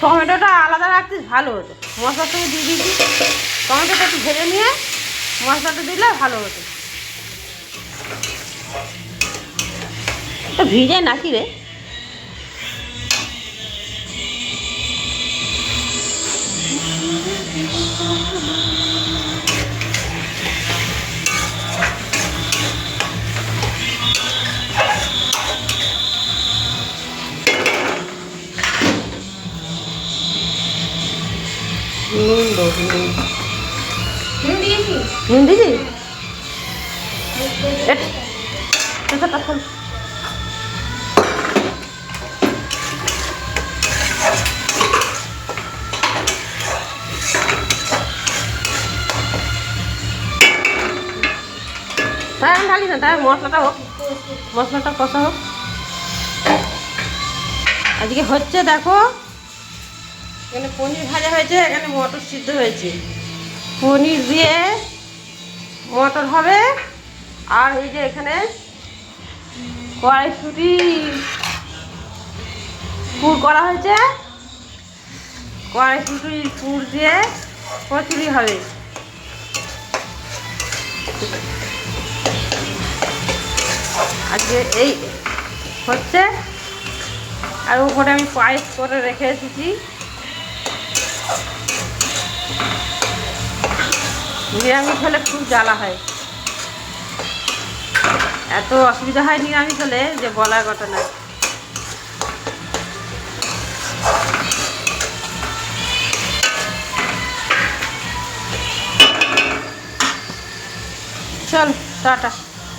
টমেটোটা আলাদা রাখতে ভালো হতো, মশলার সঙ্গে দিয়ে দিয়েছি। টমেটোটা একটু ভেজে নিয়ে মশলাটা দিলে ভালো হতো। এটা ভিজে নাকি রে? নুন দিদি এটা খোল। তাই আমি ঢালি না, তাই মশলাটা হোক, মশলাটা কষা হোক। আজকে হচ্ছে দেখো, এখানে পনির ভাজা হয়েছে, এখানে মটর সিদ্ধ হয়েছে। পনির দিয়ে মটর হবে। আর এই যে এখানে কড়াইশুঁটি পুর করা হয়েছে, কড়াইশুঁটি পুর দিয়ে কচুরি হবে। আজকে এই হচ্ছে। আর উপরে আমি পায়েস করে রেখে এসেছি। নিরামিষ হলে খুব জ্বালা হয়, এত অসুবিধা হয় নিরামিষ হলে যে বলার কথা না। চল টাটা।